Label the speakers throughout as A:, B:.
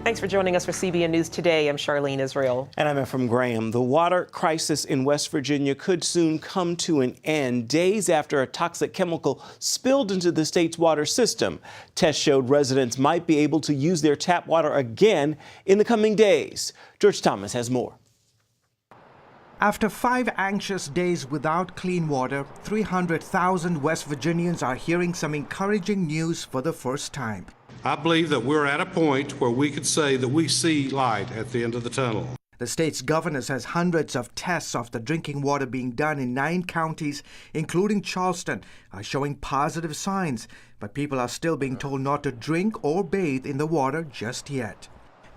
A: Thanks for joining us for CBN News Today. I'm Charlene Israel.
B: And I'm Ephraim Graham. The water crisis in West Virginia could soon come to an end days after a toxic chemical spilled into the state's water system. Tests showed residents might be able to use their tap water again in the coming days. George Thomas has more.
C: After 5 anxious days without clean water, 300,000 West Virginians are hearing some encouraging news for the first time.
D: I believe that we're at a point where we could say that we see light at the end of the tunnel.
C: The state's governor says hundreds of tests of the drinking water being done in 9 counties, including Charleston, are showing positive signs, but people are still being told not to drink or bathe in the water just yet.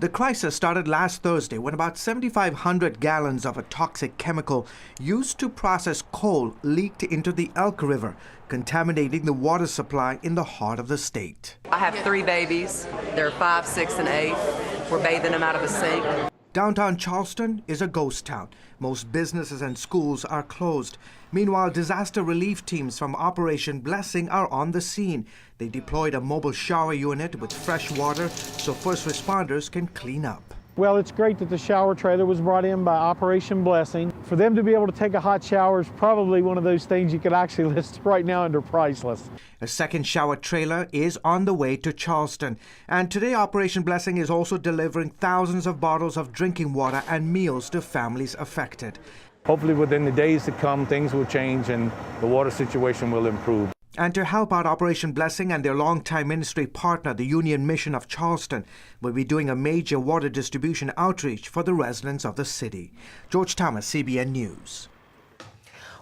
C: The crisis started last Thursday when about 7,500 gallons of a toxic chemical used to process coal leaked into the Elk River, contaminating the water supply in the heart of the state.
E: I have 3 babies. They're 5, 6, and 8. We're bathing them out of a sink.
C: Downtown Charleston is a ghost town. Most businesses and schools are closed. Meanwhile, disaster relief teams from Operation Blessing are on the scene. They deployed a mobile shower unit with fresh water so first responders can clean up.
F: Well, it's great that the shower trailer was brought in by Operation Blessing. For them to be able to take a hot shower is probably one of those things you could actually list right now under priceless.
C: A second shower trailer is on the way to Charleston. And today, Operation Blessing is also delivering thousands of bottles of drinking water and meals to families affected.
F: Hopefully within the days to come, things will change and the water situation will improve.
C: And to help out Operation Blessing and their longtime ministry partner, the Union Mission of Charleston, will be doing a major water distribution outreach for the residents of the city. George Thomas, CBN News.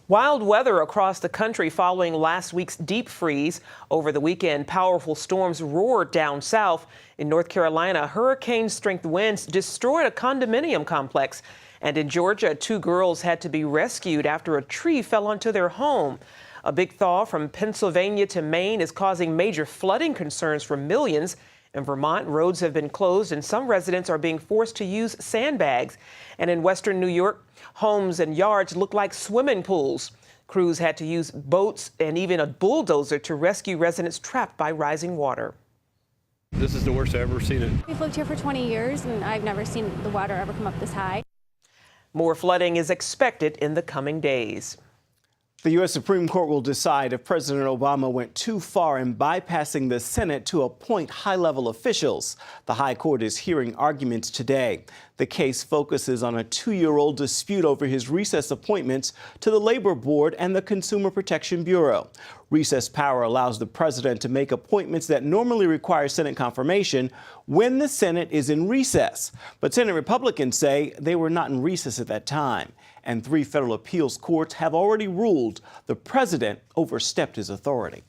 A: Wild weather across the country following last week's deep freeze. Over the weekend, powerful storms roared down south. In North Carolina, hurricane-strength winds destroyed a condominium complex. And in Georgia, 2 girls had to be rescued after a tree fell onto their home. A big thaw from Pennsylvania to Maine is causing major flooding concerns for millions. In Vermont, roads have been closed and some residents are being forced to use sandbags. And in western New York, homes and yards look like swimming pools. Crews had to use boats and even a bulldozer to rescue residents trapped by rising water.
G: This is the worst I've ever seen it.
H: We've lived here for 20 years and I've never seen the water ever come up this high.
A: More flooding is expected in the coming days.
B: The U.S. Supreme Court will decide if President Obama went too far in bypassing the Senate to appoint high-level officials. The High Court is hearing arguments today. The case focuses on a 2-year-old dispute over his recess appointments to the Labor Board and the Consumer Protection Bureau. Recess power allows the president to make appointments that normally require Senate confirmation when the Senate is in recess. But Senate Republicans say they were not in recess at that time. And 3 federal appeals courts have already ruled the president overstepped his authority.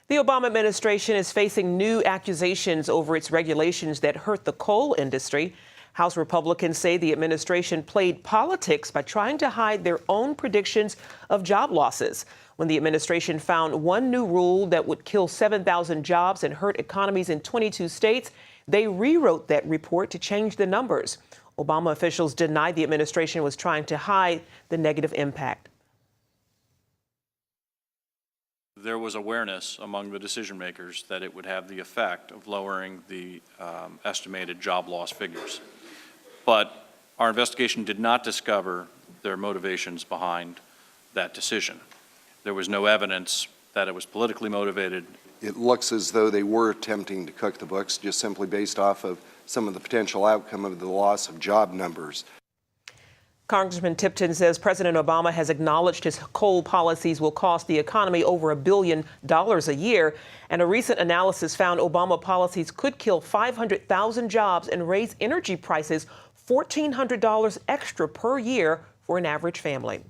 A: The Obama administration is facing new accusations over its regulations that hurt the coal industry. House Republicans say the administration played politics by trying to hide their own predictions of job losses. When the administration found one new rule that would kill 7,000 jobs and hurt economies in 22 states, they rewrote that report to change the numbers. Obama officials denied the administration was trying to hide the negative impact.
G: There was awareness among the decision makers that it would have the effect of lowering the estimated job loss figures. But our investigation did not discover their motivations behind that decision. There was no evidence that it was politically motivated.
I: It looks as though they were attempting to cook the books just simply based off of some of the potential outcome of the loss of job numbers.
A: Congressman Tipton says President Obama has acknowledged his coal policies will cost the economy over $1 billion a year. And a recent analysis found Obama policies could kill 500,000 jobs and raise energy prices $1,400 extra per year for an average family.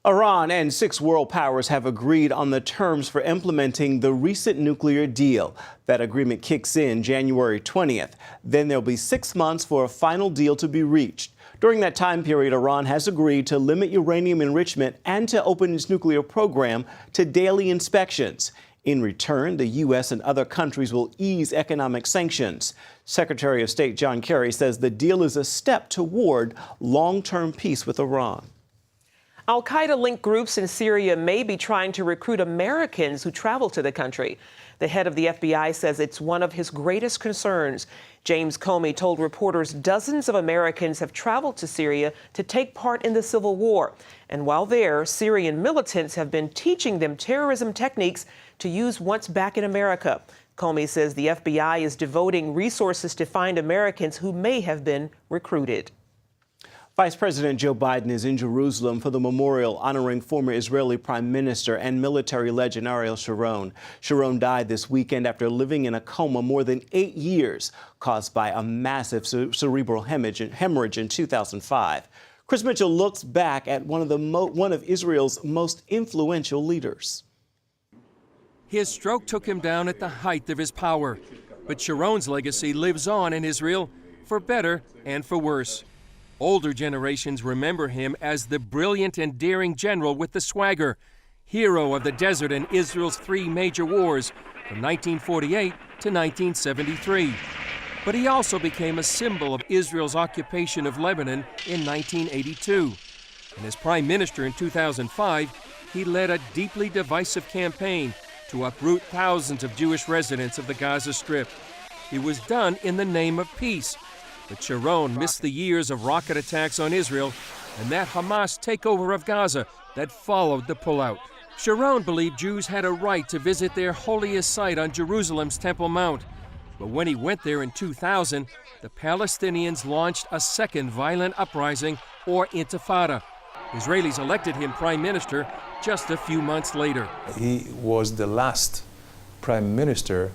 B: Iran and 6 world powers have agreed on the terms for implementing the recent nuclear deal. That agreement kicks in January 20th. Then there'll be 6 months for a final deal to be reached. During that time period, Iran has agreed to limit uranium enrichment and to open its nuclear program to daily inspections. In return, the U.S. and other countries will ease economic sanctions. Secretary of State John Kerry says the deal is a step toward long-term peace with Iran.
A: Al-Qaeda-linked groups in Syria may be trying to recruit Americans who travel to the country. The head of the FBI says it's one of his greatest concerns. James Comey told reporters dozens of Americans have traveled to Syria to take part in the civil war. And while there, Syrian militants have been teaching them terrorism techniques to use once back in America. Comey says the FBI is devoting resources to find Americans who may have been recruited.
B: Vice President Joe Biden is in Jerusalem for the memorial honoring former Israeli Prime Minister and military legend Ariel Sharon. Sharon died this weekend after living in a coma more than 8 years, caused by a massive cerebral hemorrhage in 2005. Chris Mitchell looks back at one of Israel's most influential leaders.
J: His stroke took him down at the height of his power, but Sharon's legacy lives on in Israel, for better and for worse. Older generations remember him as the brilliant and daring general with the swagger, hero of the desert in Israel's 3 major wars from 1948 to 1973. But he also became a symbol of Israel's occupation of Lebanon in 1982. And as prime minister in 2005, he led a deeply divisive campaign to uproot thousands of Jewish residents of the Gaza Strip. It was done in the name of peace. But Sharon missed the years of rocket attacks on Israel and that Hamas takeover of Gaza that followed the pullout. Sharon believed Jews had a right to visit their holiest site on Jerusalem's Temple Mount. But when he went there in 2000, the Palestinians launched a second violent uprising, or intifada. Israelis elected him prime minister just a few months later.
K: He was the last prime minister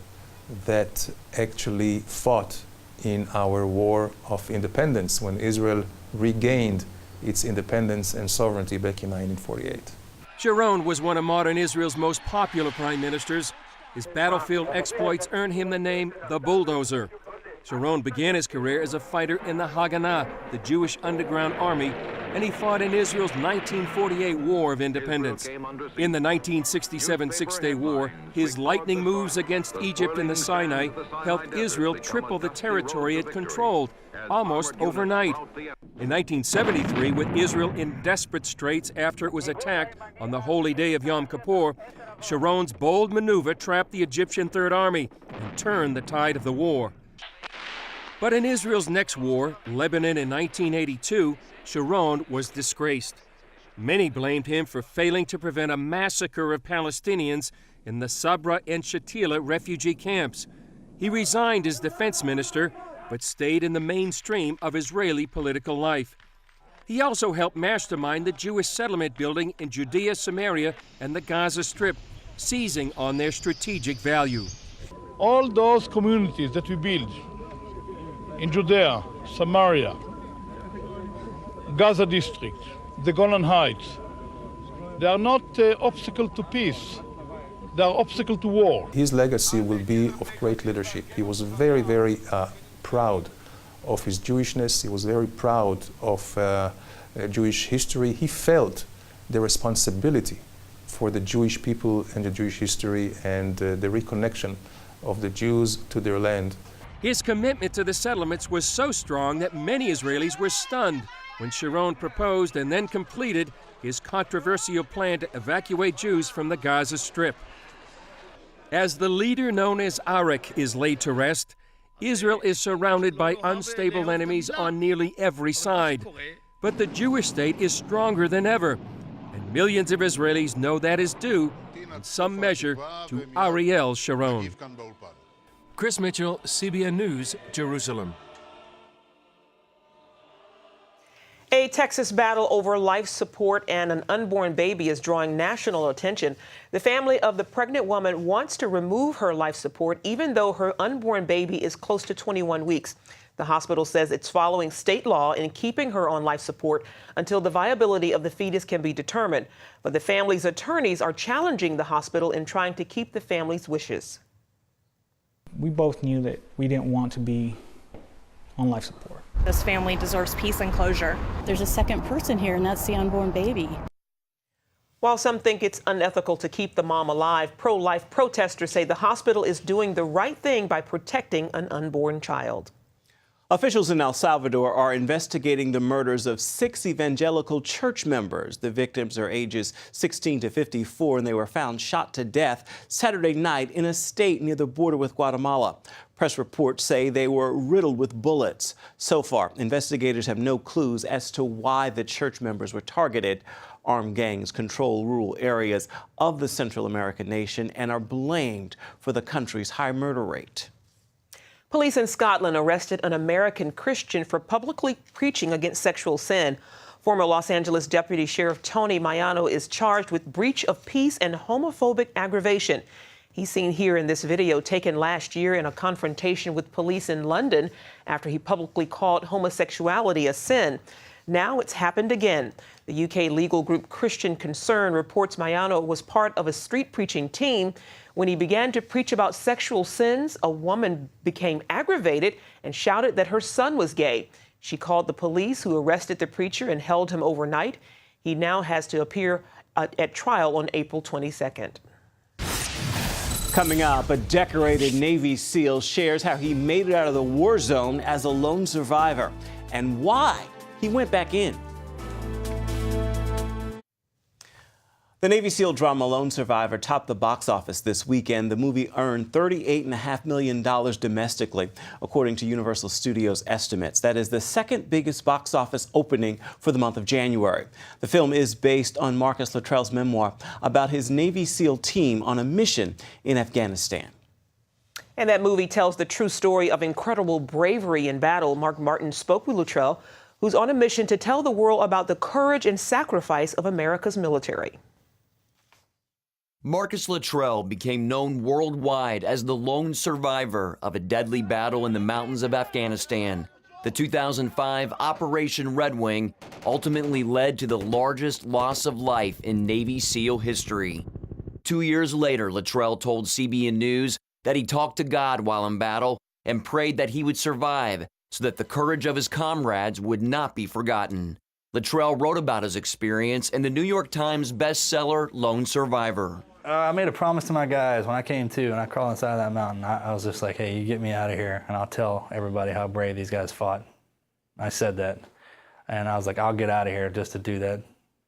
K: that actually fought in our war of independence when Israel regained its independence and sovereignty back in 1948.
J: Sharon was one of modern Israel's most popular prime ministers. His battlefield exploits earned him the name the Bulldozer. Sharon began his career as a fighter in the Haganah, the Jewish underground army, and he fought in Israel's 1948 War of Independence. In the 1967 Six-Day War, his lightning moves against Egypt and the Sinai helped Israel triple the territory it controlled, almost overnight. In 1973, with Israel in desperate straits after it was attacked on the holy day of Yom Kippur, Sharon's bold maneuver trapped the Egyptian Third Army and turned the tide of the war. But in Israel's next war, Lebanon in 1982, Sharon was disgraced. Many blamed him for failing to prevent a massacre of Palestinians in the Sabra and Shatila refugee camps. He resigned as defense minister, but stayed in the mainstream of Israeli political life. He also helped mastermind the Jewish settlement building in Judea, Samaria, and the Gaza Strip, seizing on their strategic value.
F: All those communities that we built in Judea, Samaria, Gaza district, the Golan Heights, they are not obstacle to peace, they are obstacle to war.
K: His legacy will be of great leadership. He was very, very proud of his Jewishness. He was very proud of Jewish history. He felt the responsibility for the Jewish people and the Jewish history and the reconnection of the Jews to their land.
J: His commitment to the settlements was so strong that many Israelis were stunned when Sharon proposed and then completed his controversial plan to evacuate Jews from the Gaza Strip. As the leader known as Arik is laid to rest, Israel is surrounded by unstable enemies on nearly every side. But the Jewish state is stronger than ever, and millions of Israelis know that is due, in some measure, to Ariel Sharon. Chris Mitchell, CBN News, Jerusalem.
A: A Texas battle over life support and an unborn baby is drawing national attention. The family of the pregnant woman wants to remove her life support, even though her unborn baby is close to 21 weeks. The hospital says it's following state law in keeping her on life support until the viability of the fetus can be determined. But the family's attorneys are challenging the hospital in trying to keep the family's wishes.
L: We both knew that we didn't want to be on life support.
M: This family deserves peace and closure.
N: There's a second person here, and that's the unborn baby.
A: While some think it's unethical to keep the mom alive, pro-life protesters say the hospital is doing the right thing by protecting an unborn child.
B: Officials in El Salvador are investigating the murders of 6 evangelical church members. The victims are ages 16 to 54, and they were found shot to death Saturday night in a state near the border with Guatemala. Press reports say they were riddled with bullets. So far, investigators have no clues as to why the church members were targeted. Armed gangs control rural areas of the Central American nation and are blamed for the country's high murder rate.
A: Police in Scotland arrested an American Christian for publicly preaching against sexual sin. Former Los Angeles Deputy Sheriff Tony Mayano is charged with breach of peace and homophobic aggravation. He's seen here in this video taken last year in a confrontation with police in London after he publicly called homosexuality a sin. Now it's happened again. The UK legal group Christian Concern reports Mayano was part of a street preaching team. When he began to preach about sexual sins, a woman became aggravated and shouted that her son was gay. She called the police, who arrested the preacher and held him overnight. He now has to appear at trial on April 22nd.
B: Coming up, a decorated Navy SEAL shares how he made it out of the war zone as a lone survivor and why he went back in. The Navy SEAL drama Lone Survivor topped the box office this weekend. The movie earned $38.5 million domestically, according to Universal Studios estimates. That is the second biggest box office opening for the month of January. The film is based on Marcus Luttrell's memoir about his Navy SEAL team on a mission in Afghanistan.
A: And that movie tells the true story of incredible bravery in battle. Mark Martin spoke with Luttrell, who's on a mission to tell the world about the courage and sacrifice of America's military.
O: Marcus Luttrell became known worldwide as the lone survivor of a deadly battle in the mountains of Afghanistan. The 2005 Operation Red Wing ultimately led to the largest loss of life in Navy SEAL history. 2 years later, Luttrell told CBN News that he talked to God while in battle and prayed that he would survive so that the courage of his comrades would not be forgotten. Luttrell wrote about his experience in the New York Times bestseller Lone Survivor.
P: I made a promise to my guys when I came to, and I crawled inside that mountain. I was just like, hey, you get me out of here, and I'll tell everybody how brave these guys fought. I said that, and I was like, I'll get out of here just to do that.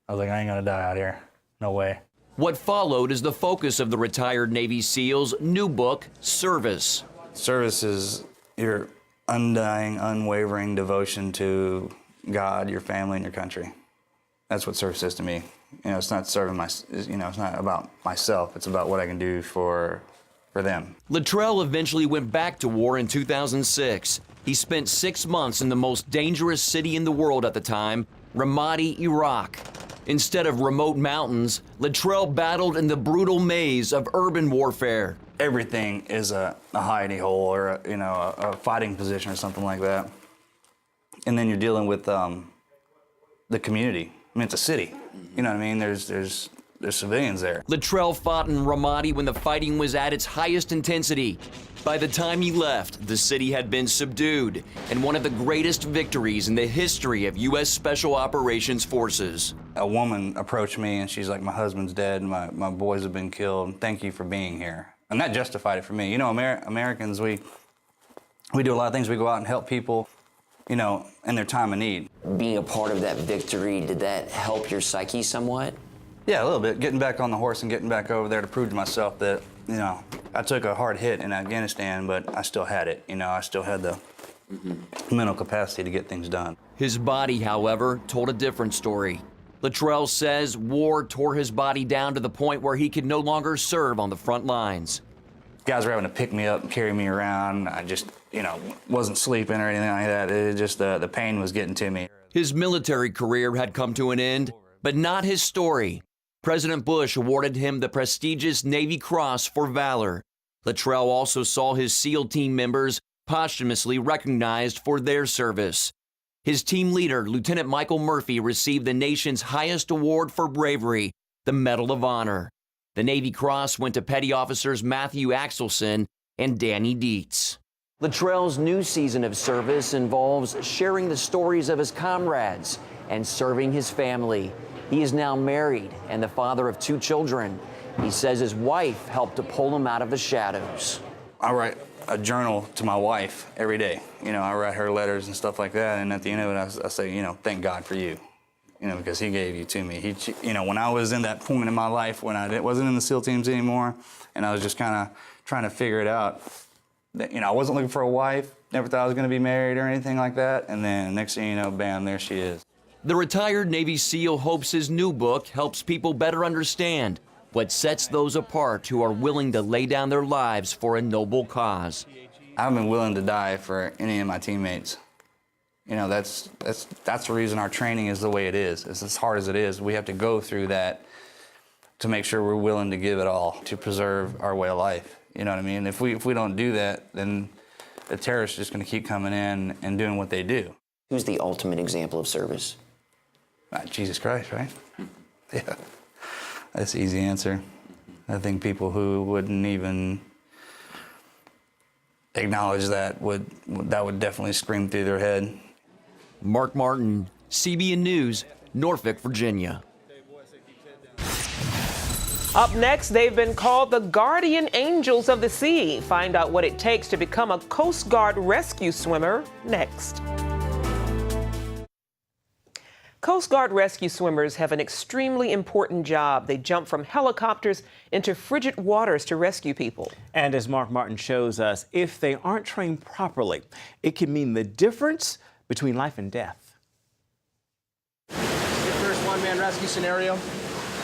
P: I was like, I ain't gonna die out here. No way.
O: What followed is the focus of the retired Navy SEAL's new book, Service.
P: Service is your undying, unwavering devotion to God, your family, and your country. That's what service is to me. You know, it's not serving it's not about myself. It's about what I can do for them.
O: Luttrell eventually went back to war in 2006. He spent 6 months in the most dangerous city in the world at the time, Ramadi, Iraq. Instead of remote mountains, Luttrell battled in the brutal maze of urban warfare.
P: Everything is a hidey hole or a fighting position or something like that. And then you're dealing with the community. I mean, it's a city. You know what I mean? There's civilians there.
O: Luttrell fought in Ramadi when the fighting was at its highest intensity. By the time he left, the city had been subdued, and one of the greatest victories in the history of U.S. Special Operations Forces.
P: A woman approached me, and she's like, my husband's dead, my boys have been killed. Thank you for being here. And that justified it for me. You know, Americans, we do a lot of things. We go out and help people, you know, in their time of need.
Q: Being a part of that victory, did that help your psyche somewhat?
P: Yeah, a little bit. Getting back on the horse and getting back over there to prove to myself that, you know, I took a hard hit in Afghanistan, but I still had it. You know, I still had the mental capacity to get things done.
O: His body, however, told a different story. Luttrell says war tore his body down to the point where he could no longer serve on the front lines.
P: Guys were having to pick me up and carry me around. I just, you know, wasn't sleeping or anything like that. It just, the pain was getting to me.
O: His military career had come to an end, but not his story. President Bush awarded him the prestigious Navy Cross for valor. Luttrell also saw his SEAL team members posthumously recognized for their service. His team leader, Lieutenant Michael Murphy, received the nation's highest award for bravery, the Medal of Honor. The Navy Cross went to Petty Officers Matthew Axelson and Danny Dietz.
Q: Luttrell's new season of service involves sharing the stories of his comrades and serving his family. He is now married and the father of 2 children. He says his wife helped to pull him out of the shadows.
P: I write a journal to my wife every day. You know, I write her letters and stuff like that, and at the end of it, I say, you know, thank God for you. You know, because he gave you to me. You know, when I was in that point in my life when I wasn't in the SEAL teams anymore, and I was just kind of trying to figure it out, that, you know, I wasn't looking for a wife, never thought I was going to be married or anything like that, and then next thing you know, bam, there she is.
O: The retired Navy SEAL hopes his new book helps people better understand what sets those apart who are willing to lay down their lives for a noble cause.
P: I've been willing to die for any of my teammates. You know, that's the reason our training is the way it is. It's as hard as it is. We have to go through that to make sure we're willing to give it all to preserve our way of life. You know what I mean? If we don't do that, then the terrorists are just going to keep coming in and doing what they do.
Q: Who's the ultimate example of service?
P: Jesus Christ, right? Yeah, that's the easy answer. I think people who wouldn't even acknowledge that would definitely scream through their head.
O: Mark Martin, CBN News, Norfolk, Virginia.
A: Up next, they've been called the guardian angels of the sea. Find out what it takes to become a Coast Guard rescue swimmer next. Coast Guard rescue swimmers have an extremely important job. They jump from helicopters into frigid waters to rescue people.
B: And as Mark Martin shows us, if they aren't trained properly, it can mean the difference between life and death.
R: Your first one-man rescue scenario.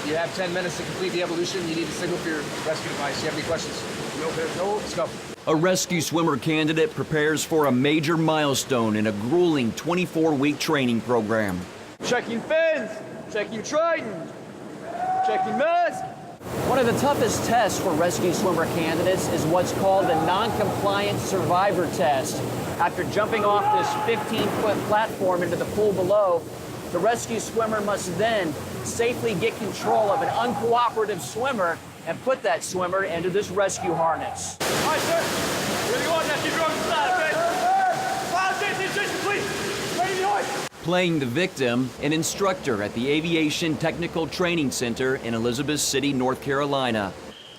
R: You have 10 minutes to complete the evolution. You need a signal for your rescue device. You have any questions? No, let's go.
O: A rescue swimmer candidate prepares for a major milestone in a grueling 24-week training program.
R: Checking fins, checking trident, checking mask.
Q: One of the toughest tests for rescue swimmer candidates is what's called the non-compliant survivor test. After jumping off this 15-foot platform into the pool below, the rescue swimmer must then safely get control of an uncooperative swimmer and put that swimmer into this rescue harness.
R: All right, sir. Ready to go on that. Keep your arms flat, okay? Fire station, please. Ready to go.
O: Playing the victim, an instructor at the Aviation Technical Training Center in Elizabeth City, North Carolina.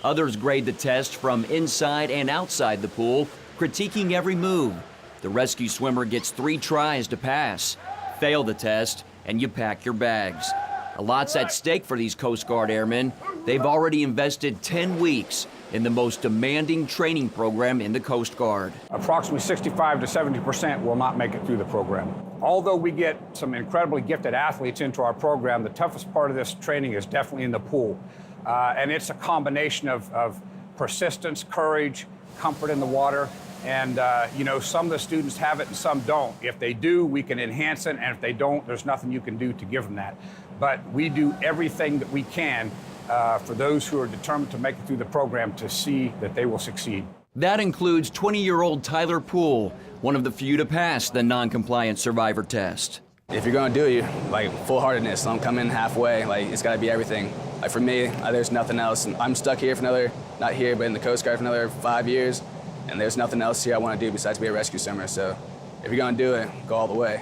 O: Others grade the test from inside and outside the pool, critiquing every move. The rescue swimmer gets 3 tries to pass. Fail the test, and you pack your bags. A lot's at stake for these Coast Guard airmen. They've already invested 10 weeks in the most demanding training program in the Coast Guard.
S: Approximately 65 to 70% will not make it through the program. Although we get some incredibly gifted athletes into our program, the toughest part of this training is definitely in the pool. And it's a combination of persistence, courage, comfort in the water. And, you know, some of the students have it and some don't. If they do, we can enhance it. And if they don't, there's nothing you can do to give them that. But we do everything that we can for those who are determined to make it through the program to see that they will succeed.
O: That includes 20-year-old Tyler Poole, one of the few to pass the non-compliant survivor test.
T: If you're going to do it, like full-heartedness, don't come in halfway. Like, it's got to be everything. Like, for me, there's nothing else. I'm stuck here for another, not here, but in the Coast Guard for another 5 years. And there's nothing else here I want to do besides be a rescue swimmer. So if you're going to do it, go all the way.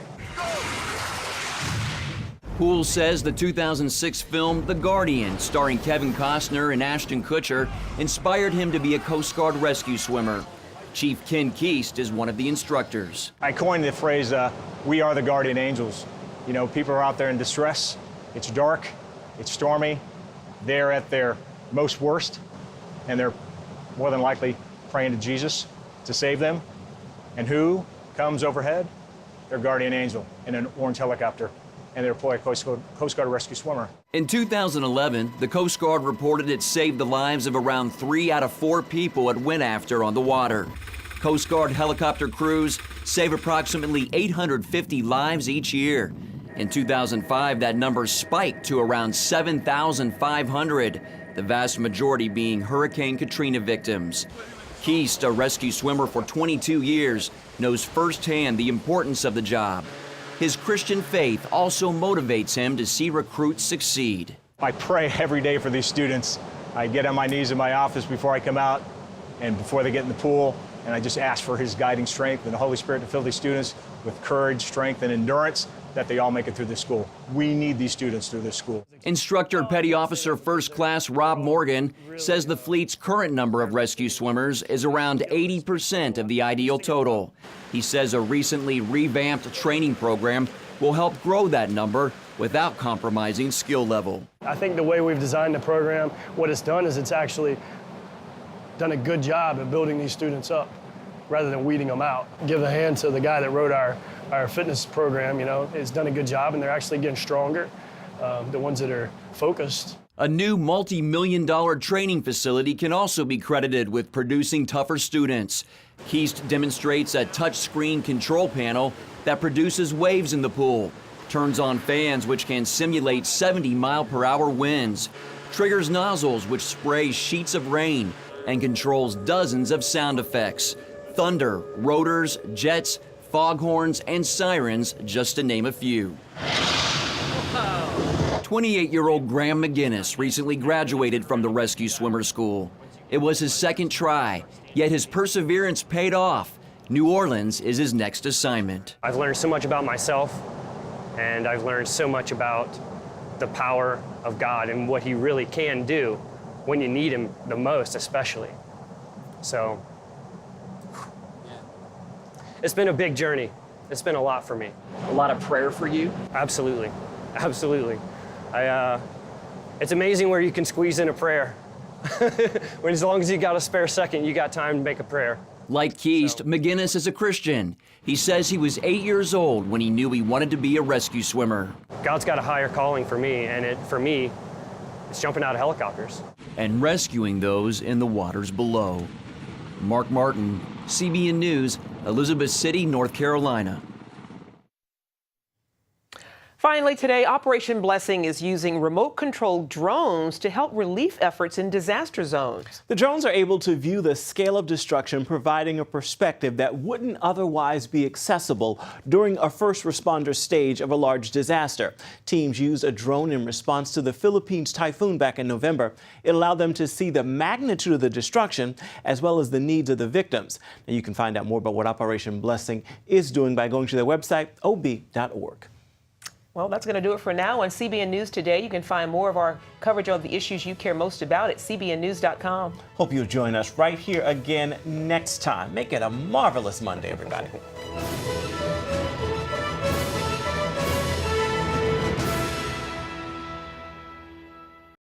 O: Poole says the 2006 film The Guardian, starring Kevin Costner and Ashton Kutcher, inspired him to be a Coast Guard rescue swimmer. Chief Ken Keast is one of the instructors.
U: I coined the phrase, we are the guardian angels. You know, people are out there in distress. It's dark, it's stormy. They're at their most worst, and they're more than likely praying to Jesus to save them. And who comes overhead? Their guardian angel in an orange helicopter, and they deploy a Coast Guard rescue swimmer.
O: In 2011, the Coast Guard reported it saved the lives of around 3 out of 4 people it went after on the water. Coast Guard helicopter crews save approximately 850 lives each year. In 2005, that number spiked to around 7,500, the vast majority being Hurricane Katrina victims. Keast, a rescue swimmer for 22 years, knows firsthand the importance of the job. His Christian faith also motivates him to see recruits succeed.
U: I pray every day for these students. I get on my knees in my office before I come out and before they get in the pool, and I just ask for his guiding strength and the Holy Spirit to fill these students with courage, strength, and endurance that they all make it through this school. We need these students through this school.
O: Instructor Petty Officer First Class Rob Morgan says the fleet's current number of rescue swimmers is around 80% of the ideal total. He says a recently revamped training program will help grow that number without compromising skill level.
D: I think the way we've designed the program, what it's done is it's actually done a good job at building these students up rather than weeding them out. Give a hand to the guy that wrote our fitness program, has done a good job, and they're actually getting stronger, the ones that are focused.
O: A new multi-million-dollar training facility can also be credited with producing tougher students. Keast demonstrates a touchscreen control panel that produces waves in the pool, turns on fans which can simulate 70-mile-per-hour winds, triggers nozzles which spray sheets of rain, and controls dozens of sound effects: thunder, rotors, jets, foghorns, and sirens, just to name a few. 28-year-old Graham McGinnis recently graduated from the Rescue Swimmer School. It was his second try, yet his perseverance paid off. New Orleans is his next assignment.
V: I've learned so much about myself, and I've learned so much about the power of God and what He really can do when you need Him the most, especially. So, it's been a big journey. It's been a lot for me.
Q: A lot of prayer for you?
V: Absolutely, absolutely. It's amazing where you can squeeze in a prayer. When as long as you got a spare second, you got time to make a prayer.
O: Like Keast, McGinnis is a Christian. He says he was 8 years old when he knew he wanted to be a rescue swimmer.
V: God's got a higher calling for me, and for me, it's jumping out of helicopters.
O: And rescuing those in the waters below. Mark Martin, CBN News, Elizabeth City, North Carolina.
A: Finally today, Operation Blessing is using remote-controlled drones to help relief efforts in disaster zones.
B: The drones are able to view the scale of destruction, providing a perspective that wouldn't otherwise be accessible during a first responder stage of a large disaster. Teams used a drone in response to the Philippines typhoon back in November. It allowed them to see the magnitude of the destruction as well as the needs of the victims. Now, you can find out more about what Operation Blessing is doing by going to their website, ob.org.
A: Well, that's going to do it for now. On CBN News Today, you can find more of our coverage of the issues you care most about at cbnnews.com.
B: Hope you'll join us right here again next time. Make it a marvelous Monday, everybody.